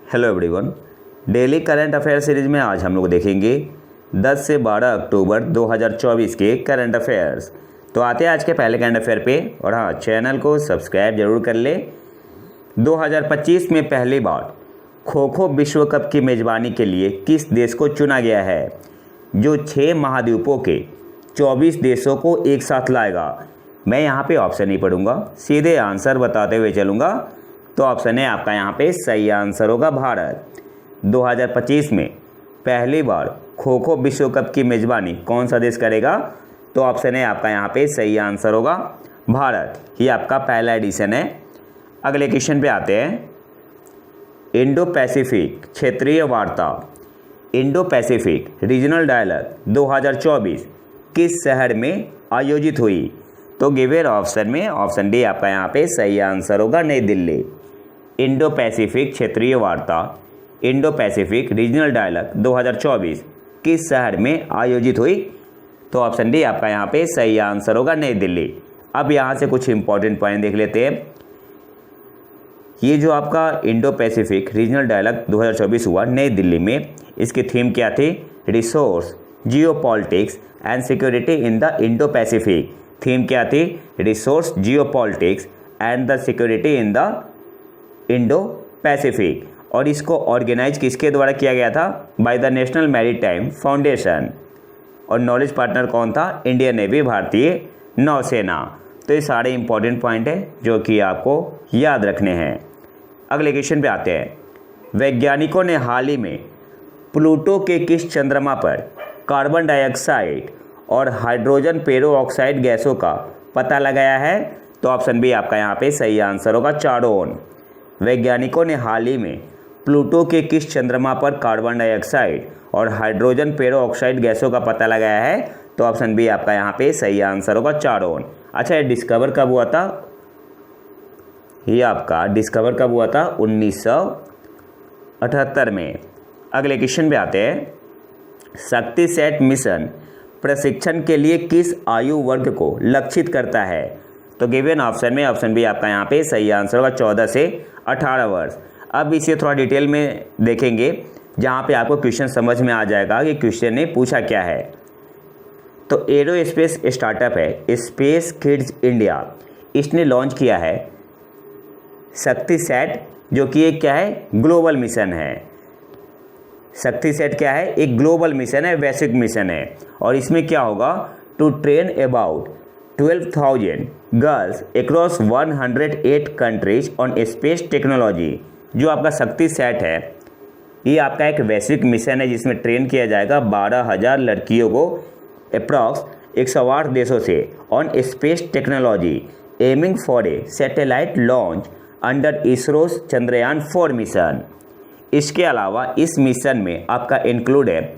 Hello everyone. Daily current affair series में आज हम लोग देखेंगे 10 से 12 अक्टूबर 2024 के करंट अफेयर्स। तो आते हैं आज के पहले करंट अफेयर पे। और हाँ, चैनल को सब्सक्राइब जरूर कर ले। 2025 में पहली बार खो खो विश्व कप की मेज़बानी के लिए किस देश को चुना गया है, जो 6 महाद्वीपों के 24 देशों को एक साथ लाएगा? मैं यहाँ पे ऑप्शन नहीं पढ़ूंगा, सीधे आंसर बताते हुए चलूँगा। तो ऑप्शन है आपका यहाँ पे सही आंसर होगा भारत। 2025 में पहली बार खो खो विश्व कप की मेज़बानी कौन सा देश करेगा? तो ऑप्शन है आपका यहाँ पे सही आंसर होगा भारत। ये आपका पहला एडिशन है। अगले क्वेश्चन पे आते हैं। इंडो पैसिफिक क्षेत्रीय वार्ता इंडो पैसिफिक रीजनल डायलॉग 2024 किस शहर में आयोजित हुई? तो गिवन ऑप्शन में ऑप्शन डी आपका यहाँ पे सही आंसर होगा नई दिल्ली। इंडो पैसिफिक क्षेत्रीय वार्ता इंडो पैसिफिक रीजनल डायलॉग 2024 किस शहर में आयोजित हुई? तो ऑप्शन डी आपका यहाँ पे सही आंसर होगा नई दिल्ली। अब यहाँ से कुछ इंपॉर्टेंट पॉइंट देख लेते हैं। ये जो आपका इंडो पैसिफिक रीजनल डायलॉग 2024 हुआ नई दिल्ली में, इसकी थीम क्या थी? Resource, geopolitics and security in the Indo Pacific. Theme क्या थी? Resource, geopolitics and the security in the Indo Pacific. और इसको ऑर्गेनाइज किसके द्वारा किया गया था? By the national maritime foundation. और नॉलेज पार्टनर कौन था? इंडियन नेवी, भारतीय नौसेना। तो ये सारे इंपॉर्टेंट पॉइंट है जो कि आपको याद रखने हैं। अगले क्वेश्चन पे आते हैं। वैज्ञानिकों ने हाल ही में प्लूटो के किस चंद्रमा पर कार्बन डाइऑक्साइड और हाइड्रोजन पेरोक्साइड गैसों का पता लगाया है? तो ऑप्शन बी आपका यहाँ पे सही आंसर होगा चारोन। वैज्ञानिकों ने हाल ही में प्लूटो के किस चंद्रमा पर कार्बन डाइऑक्साइड और हाइड्रोजन पेरोक्साइड गैसों का पता लगाया है? तो ऑप्शन बी आपका यहाँ पे सही आंसर होगा चारोन। अच्छा, ये डिस्कवर कब हुआ था? ये आपका डिस्कवर कब हुआ था? 1978 में। अगले क्वेश्चन पे आते हैं। शक्ति सेट मिशन प्रशिक्षण के लिए किस आयु वर्ग को लक्षित करता है? तो गिवन ऑप्शन में ऑप्शन बी आपका यहाँ पे सही आंसर होगा 14 से 18 वर्ष। अब इसे थोड़ा डिटेल में देखेंगे, जहाँ पे आपको क्वेश्चन समझ में आ जाएगा कि क्वेश्चन ने पूछा क्या है। तो एरोस्पेस स्टार्टअप है स्पेस किड्स इंडिया, इसने लॉन्च किया है शक्ति सेट, जो कि एक क्या है? ग्लोबल मिशन है। शक्ति सेट क्या है? एक ग्लोबल मिशन है, वैश्विक मिशन है। और इसमें क्या होगा? To train about 12,000 girls across 108 countries on space technology. जो आपका शक्ति सेट है, ये आपका एक वैश्विक मिशन है जिसमें ट्रेन किया जाएगा 12,000 लड़कियों को अप्रॉक्स 108 देशों से on space technology, aiming for a satellite launch under इसरोस Chandrayaan 4 mission. इसके अलावा इस मिशन में आपका इंक्लूड है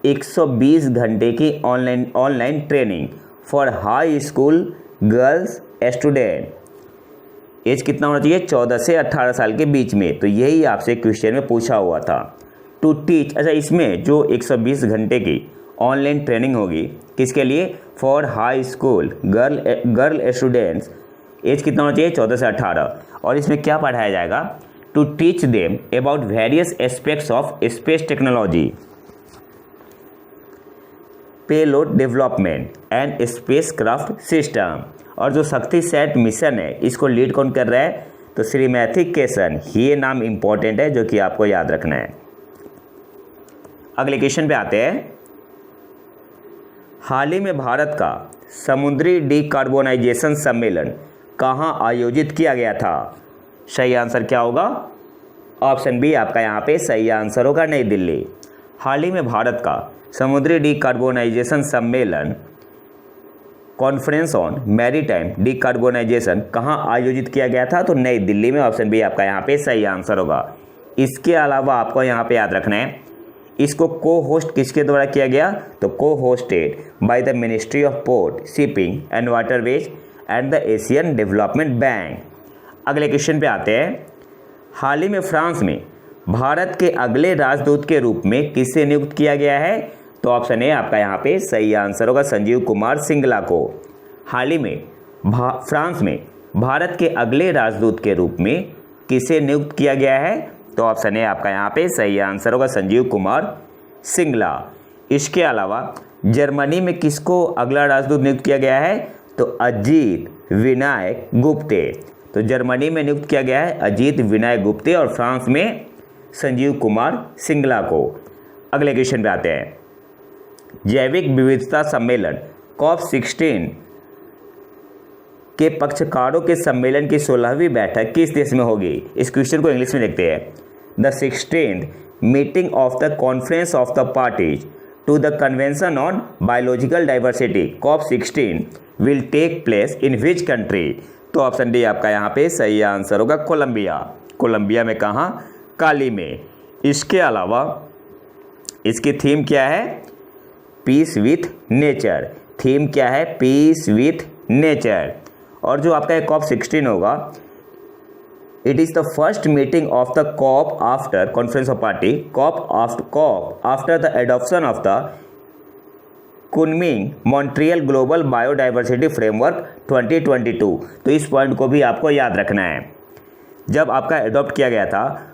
120 घंटे की online training for high school girls student. Age कितना होना चाहिए? 14 से 18 साल के बीच में। तो यही आपसे क्वेश्चन में पूछा हुआ था। टू टीच, अच्छा, इसमें जो 120 घंटे की ऑनलाइन ट्रेनिंग होगी किसके लिए? For high school girl students. Age कितना होना चाहिए? 14 से 18। और इसमें क्या पढ़ाया जाएगा? To teach them about various aspects of space technology, payload development and spacecraft system. और जो शक्ति सेट मिशन है, इसको लीड कौन कर रहा है? तो श्री मैथिक केसन। ये नाम इंपॉर्टेंट है जो कि आपको याद रखना है। अगले क्वेश्चन पे आते हैं। हाल ही में भारत का समुद्री डिकार्बोनाइजेशन सम्मेलन कहाँ आयोजित किया गया था? सही आंसर क्या होगा? ऑप्शन बी आपका यहाँ पे सही आंसर होगा नई दिल्ली। हाल ही में भारत का समुद्री डिकार्बोनाइजेशन सम्मेलन कॉन्फ्रेंस ऑन मैरीटाइम डिकार्बोनाइजेशन कहाँ आयोजित किया गया था? तो नई दिल्ली में। ऑप्शन बी आपका यहाँ पे सही आंसर होगा। इसके अलावा आपको यहाँ पे याद रखना है, इसको को होस्ट किसके द्वारा किया गया? तो को hosted by the ministry of port, shipping and waterways and the Asian development bank. अगले क्वेश्चन पे आते हैं। हाल ही में फ्रांस में भारत के अगले राजदूत के रूप में किसे नियुक्त किया गया है? तो ऑप्शन ए आपका यहाँ पे सही आंसर होगा संजीव कुमार सिंगला को। हाल ही में फ्रांस में भारत के अगले राजदूत के रूप में किसे नियुक्त किया गया है? तो ऑप्शन ए आपका यहाँ पे सही आंसर होगा संजीव कुमार सिंगला। इसके अलावा जर्मनी में किसको अगला राजदूत नियुक्त किया गया है, तो अजीत विनायक गुप्ते। तो जर्मनी में नियुक्त किया गया है अजीत विनायक गुप्ते और फ्रांस में संजीव कुमार सिंगला को। अगले क्वेश्चन पे आते हैं, जैविक विविधता सम्मेलन COP16 के पक्षकारों के सम्मेलन की 16वीं बैठक किस देश में होगी। इस क्वेश्चन को इंग्लिश में देखते हैं। The 16th meeting of the conference of the parties to the convention on biological diversity COP16 will take place in which country. तो ऑप्शन डी आपका यहाँ पे सही आंसर होगा कोलंबिया। कोलंबिया में कहाँ, काली में। इसके अलावा इसकी थीम क्या है, पीस विथ नेचर। थीम क्या है, पीस विथ नेचर। और जो आपका COP16 होगा, it is the first meeting of the COP after conference of party COP after the adoption of the Kunming Montreal global biodiversity framework 2022। तो इस point को भी आपको याद रखना है। जब आपका एडॉप्ट किया गया था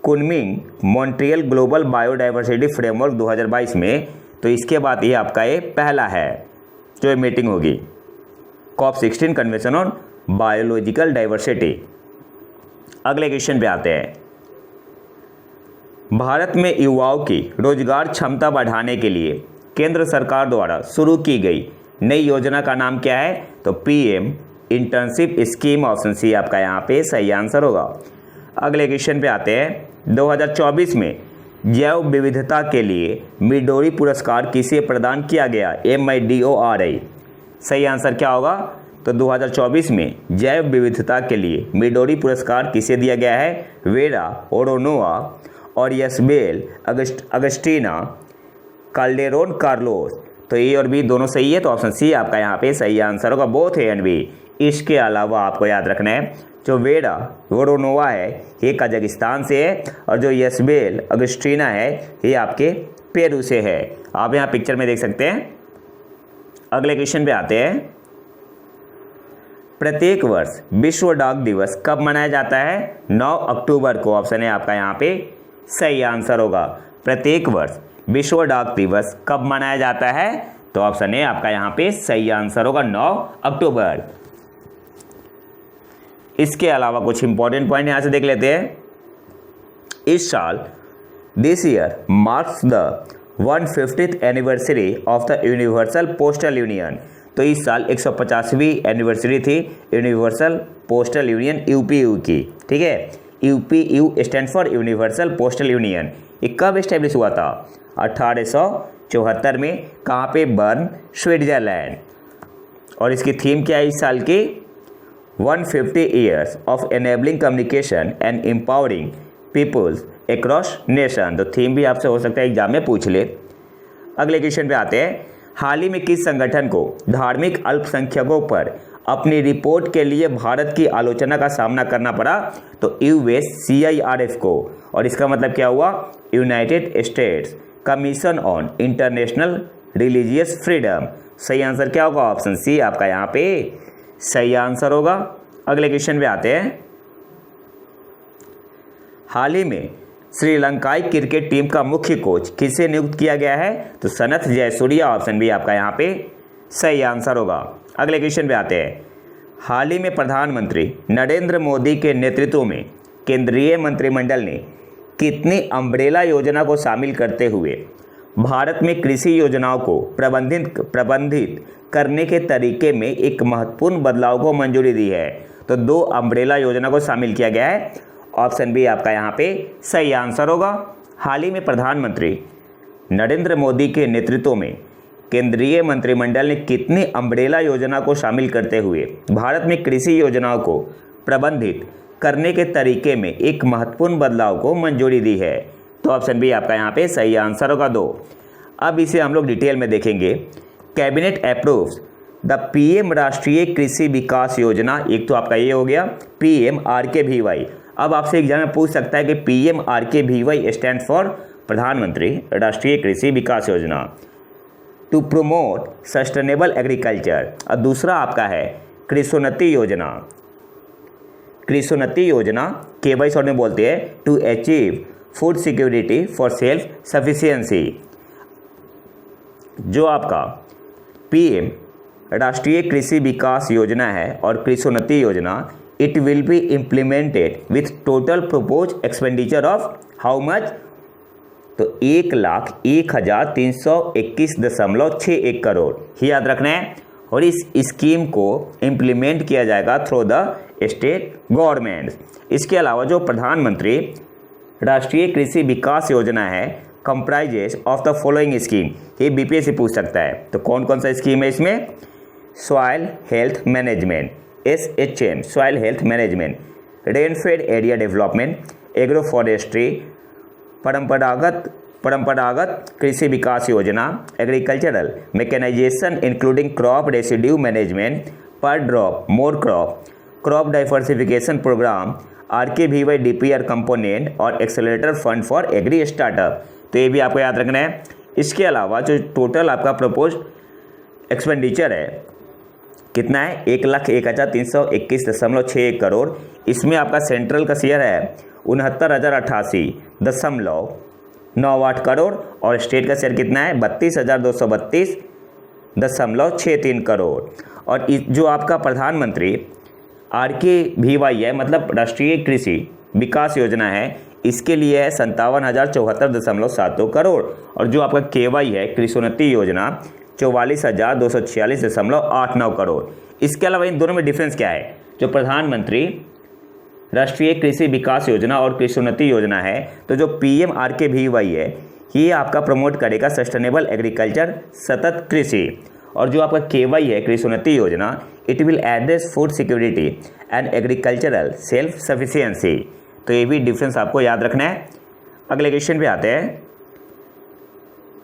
Kunming Montreal global biodiversity framework 2022 में, तो इसके बाद ये आपका ये पहला है जो ये मीटिंग होगी COP16 convention on biological diversity. अगले क्वेश्चन पे आते हैं, भारत में युवाओं की रोजगार क्षमता बढ़ाने के लिए केंद्र सरकार द्वारा शुरू की गई नई योजना का नाम क्या है, तो PM internship scheme. Option C आपका यहाँ पे सही आंसर होगा। अगले क्वेश्चन पे आते हैं, 2024 में जैव विविधता के लिए मिडोरी पुरस्कार किसे प्रदान किया गया, MIDORI। सही आंसर क्या होगा, तो 2024 में जैव विविधता के लिए मिडोरी पुरस्कार किसे दिया गया है, वेरा ओरोनोवा और यसबेल अगस्टीना काल्डेरोन कार्लोस। तो ए और बी दोनों सही है, तो ऑप्शन सी आपका यहाँ पे सही आंसर होगा, बोथ ए एंड बी। इसके अलावा आपको याद रखना है जो वेरा वोरोनोवा है ये कजाकिस्तान से है और जो यसबेल अगस्टीना है ये आपके पेरू से है। आप यहाँ पिक्चर में देख सकते हैं। अगले क्वेश्चन पे आते हैं, प्रत्येक वर्ष विश्व डाक दिवस कब मनाया जाता है, 9 अक्टूबर को। ऑप्शन है आपका यहाँ पे सही आंसर होगा। प्रत्येक वर्ष विश्व डाक दिवस कब मनाया जाता है, तो ऑप्शन है आपका यहाँ पे सही आंसर होगा 9 अक्टूबर। इसके अलावा कुछ इंपॉर्टेंट पॉइंट यहाँ से देख लेते हैं। इस साल this year marks the 150th anniversary of the universal postal union. तो इस साल 150वीं एनिवर्सरी थी यूनिवर्सल पोस्टल यूनियन UPU की, ठीक है। UPU stand for universal postal union. ये कब इस्टेब्लिश हुआ था, 1874 में। कहाँ पे, बर्न स्विट्जरलैंड। और इसकी थीम क्या है इस साल की, 150 years of enabling communication and empowering peoples across nation. तो थीम भी आपसे हो सकता है एग्जाम में पूछ ले। अगले क्वेश्चन पे आते हैं, हाल ही में किस संगठन को धार्मिक अल्पसंख्यकों पर अपनी रिपोर्ट के लिए भारत की आलोचना का सामना करना पड़ा, तो USCIRF को। और इसका मतलब क्या हुआ, United states commission on international religious freedom. सही आंसर क्या होगा, ऑप्शन सी आपका यहाँ पे सही आंसर होगा। अगले क्वेश्चन पे आते हैं, हाल ही में श्रीलंकाई क्रिकेट टीम का मुख्य कोच किसे नियुक्त किया गया है, तो सनथ जयसूर्या। ऑप्शन बी आपका यहाँ पे सही आंसर होगा। अगले क्वेश्चन पे आते हैं, हाल ही में प्रधानमंत्री नरेंद्र मोदी के नेतृत्व में केंद्रीय मंत्रिमंडल ने कितनी अम्ब्रेला योजना को शामिल करते हुए भारत में कृषि योजनाओं को प्रबंधित करने के तरीके में एक महत्वपूर्ण बदलाव को मंजूरी दी है। तो 2 अम्ब्रेला योजना को शामिल किया गया है। ऑप्शन बी आपका यहाँ पे सही आंसर होगा। हाल ही में प्रधानमंत्री नरेंद्र मोदी के नेतृत्व में केंद्रीय मंत्रिमंडल ने कितनी अम्ब्रेला योजना को शामिल करते हुए भारत में कृषि योजनाओं को प्रबंधित करने के तरीके में एक महत्वपूर्ण बदलाव को मंजूरी दी है, तो ऑप्शन बी आपका यहाँ पे सही आंसर होगा 2। अब इसे हम लोग डिटेल में देखेंगे। कैबिनेट अप्रूव्स द PM राष्ट्रीय कृषि विकास योजना। एक तो आपका ये हो गया PMRKVY। अब आपसे एग्जाम में पूछ सकता है कि PMRKVY स्टैंड फॉर प्रधानमंत्री राष्ट्रीय कृषि विकास योजना, टू प्रोमोट सस्टेनेबल एग्रीकल्चर। और दूसरा आपका है कृषोन्नति योजना, कृषोन्नति योजना, KY शॉर्ट में बोलते हैं, to achieve food security for self sufficiency. जो आपका PM राष्ट्रीय कृषि विकास योजना है और कृषोन्नति योजना, it will be implemented with total propose expenditure of how much, तो 1,01,321.61 करोड़ ही याद रखना है। और इस स्कीम को इम्प्लीमेंट किया जाएगा थ्रू द स्टेट गवर्नमेंट। इसके अलावा जो प्रधानमंत्री राष्ट्रीय कृषि विकास योजना है, comprises of the following scheme, ये BPSC पूछ सकता है। तो कौन कौन सा स्कीम है इसमें? Soil health management, SHM, soil health management, rainfed area development, agro forestry, Paramparagat Krishi Vikas Yojana, agricultural mechanisation including crop residue management, per drop more crop, crop diversification programme, RKVY DPR component और accelerator fund for agri startup. तो ये भी आपको याद रखना है। इसके अलावा जो टोटल आपका प्रपोज्ड एक्सपेंडिचर है कितना है? 1,01,321.61 करोड़। इसमें आपका सेंट्रल का शेयर है 69,088.98 करोड़ और स्टेट का शेयर कितना है? 32,232.63 करोड़। और जो आपका प्रधानमंत्री RKVY है, मतलब राष्ट्रीय कृषि विकास योजना है, इसके लिए है 57,074.72 करोड़। और जो आपका KY है, कृषोन्नति योजना, 44,246.89 करोड़। इसके अलावा इन दोनों में डिफरेंस क्या है? जो प्रधानमंत्री राष्ट्रीय कृषि विकास योजना और कृषोन्नति योजना है, तो जो PM RKVY है, ये आपका प्रमोट करेगा सस्टेनेबल एग्रीकल्चर, सतत कृषि। और जो आपका KY है, कृषोन्नति योजना, it will address food security and agricultural self sufficiency. तो ये भी डिफरेंस आपको याद रखना है। अगले क्वेश्चन पे आते हैं।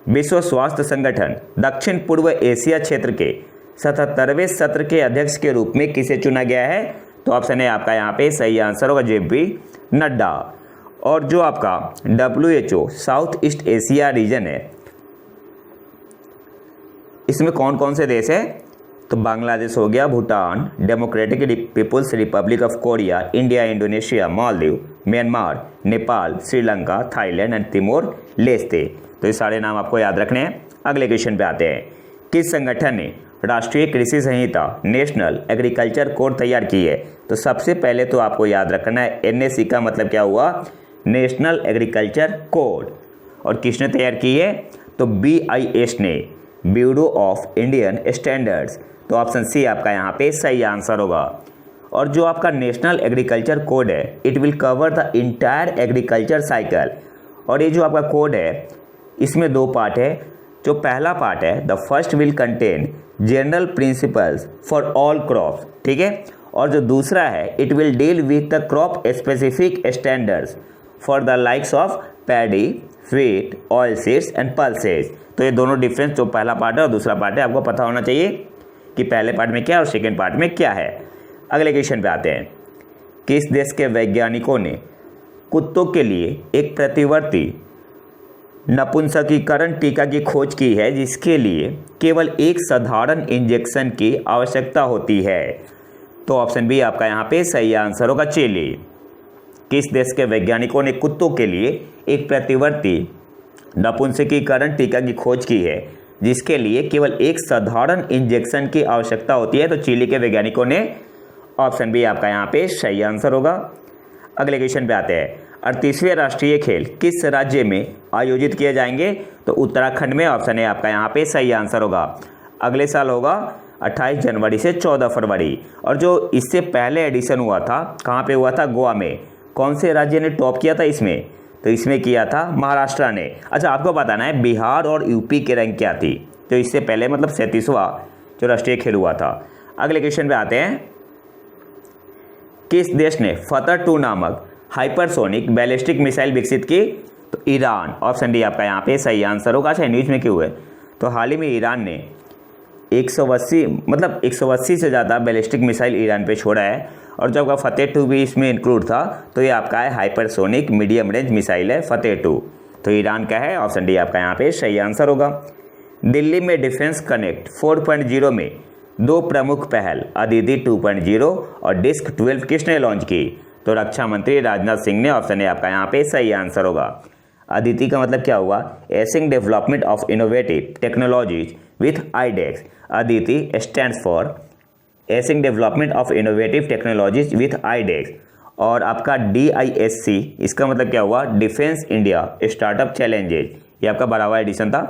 विश्व स्वास्थ्य संगठन दक्षिण पूर्व एशिया क्षेत्र के 77वें सत्र के अध्यक्ष के रूप में किसे चुना गया है? तो ऑप्शन है आपका यहाँ पे सही आंसर होगा JP नड्डा। और जो आपका WHO south east Asia region है, इसमें कौन कौन से देश है? तो बांग्लादेश हो गया, Bhutan, democratic peoples republic of Korea, India, Indonesia, Maldives, Myanmar, Nepal, Sri Lanka, Thailand and Timor Leste. तो ये सारे नाम आपको याद रखने हैं। अगले क्वेश्चन पे आते हैं। किस संगठन ने राष्ट्रीय कृषि संहिता, नेशनल एग्रीकल्चर कोड तैयार की है? तो सबसे पहले तो आपको याद रखना है NAC का मतलब क्या हुआ? National agriculture code. और किसने तैयार की है? तो BIS ने, ब्यूरो ऑफ इंडियन स्टैंडर्ड्स। तो ऑप्शन C आपका यहाँ पे सही आंसर होगा। और जो आपका नेशनल एग्रीकल्चर कोड है, it will cover the entire agriculture cycle. और ये जो आपका कोड है, इसमें दो पार्ट है। जो पहला पार्ट है, the first will contain general principles for all crops, ठीक है। और जो दूसरा है, it will deal with the crop specific standards for the likes of paddy, wheat, oil seeds and pulses. तो ये दोनों डिफरेंस, जो पहला पार्ट है और दूसरा पार्ट है, आपको पता होना चाहिए कि पहले पार्ट में क्या और सेकेंड पार्ट में क्या है। अगले क्वेश्चन पे आते हैं। किस देश के वैज्ञानिकों ने कुत्तों के लिए एक प्रतिवर्ती नपुंसकीकरण टीका की खोज की है, जिसके लिए केवल एक साधारण इंजेक्शन की आवश्यकता होती है? तो ऑप्शन बी आपका यहाँ पे सही आंसर होगा, चिली। किस देश के वैज्ञानिकों ने कुत्तों के लिए एक प्रतिवर्ती नपुंसकीकरण टीका की खोज की है, जिसके लिए केवल एक साधारण इंजेक्शन की आवश्यकता होती है? तो चिली के वैज्ञानिकों ने। ऑप्शन बी आपका यहाँ पे सही आंसर होगा। अगले क्वेश्चन पे आते हैं। 38वें राष्ट्रीय खेल किस राज्य में आयोजित किए जाएंगे? तो उत्तराखंड में। ऑप्शन है आपका यहाँ पे सही आंसर होगा। अगले साल होगा 28 जनवरी से 14 फरवरी। और जो इससे पहले एडिशन हुआ था, कहाँ पे हुआ था? गोवा में। कौन से राज्य ने टॉप किया था इसमें? तो इसमें किया था महाराष्ट्र ने। अच्छा, आपको बताना है बिहार और यूपी के रैंक क्या थी? तो इससे पहले मतलब 37वां जो राष्ट्रीय खेल हुआ था। अगले क्वेश्चन पे आते हैं। किस देश ने फतह 2 नामक हाइपरसोनिक बैलिस्टिक मिसाइल विकसित की? तो ईरान। ऑप्शन डी आपका यहाँ पे सही आंसर होगा। अच्छा, न्यूज में क्यों है? तो हाल ही में ईरान ने 180 से ज़्यादा बैलिस्टिक मिसाइल ईरान पे छोड़ा है। और जब आपका फतेह 2 भी इसमें इंक्लूड था, तो ये आपका है हाइपरसोनिक मीडियम रेंज मिसाइल है फतेह 2। तो ईरान का है। ऑप्शन डी आपका यहाँ पे सही आंसर होगा। दिल्ली में डिफेंस कनेक्ट 4.0 में दो प्रमुख पहल अदिति 2.0 और डिस्क 12 किसने लॉन्च की? तो रक्षा मंत्री राजनाथ सिंह ने। ऑप्शन है आपका यहाँ पे सही आंसर होगा। अदिति का मतलब क्या हुआ? Acing development of innovative technologies with iDEX. ADITI stands for acing development of innovative technologies with iDEX. और आपका DISC इसका मतलब क्या हुआ? Defence India startup challenges. ये आपका 12वां एडिशन था।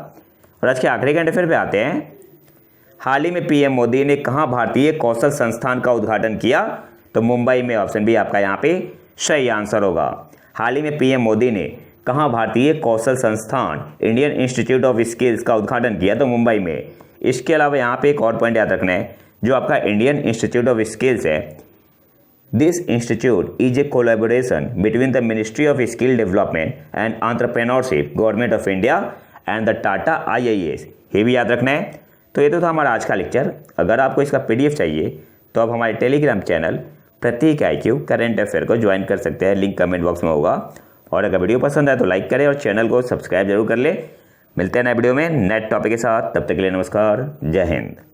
और आज के आखिरी घंटे फिर पे आते हैं। हाल ही में PM मोदी ने कहाँ भारतीय कौशल संस्थान का उद्घाटन किया? तो मुंबई में। ऑप्शन बी आपका यहाँ पे सही आंसर होगा। हाल ही में PM मोदी ने कहाँ भारतीय कौशल संस्थान इंडियन इंस्टीट्यूट ऑफ स्किल्स का उद्घाटन किया? तो मुंबई में। इसके अलावा यहाँ पे एक और पॉइंट याद रखना है, जो आपका इंडियन इंस्टीट्यूट ऑफ स्किल्स है, this institute is a collaboration between the ministry of skill development and entrepreneurship, government of India and the Tata IIS। ये भी याद रखना है। तो ये तो था हमारा आज का लेक्चर। अगर आपको इसका PDF चाहिए तो आप हमारे टेलीग्राम चैनल प्रतीक IQ करंट अफेयर को ज्वाइन कर सकते हैं, लिंक कमेंट बॉक्स में होगा। और अगर वीडियो पसंद आए तो लाइक करें और चैनल को सब्सक्राइब जरूर कर ले। मिलते हैं नए वीडियो में नए टॉपिक के साथ। तब तक के लिए नमस्कार, जय हिंद।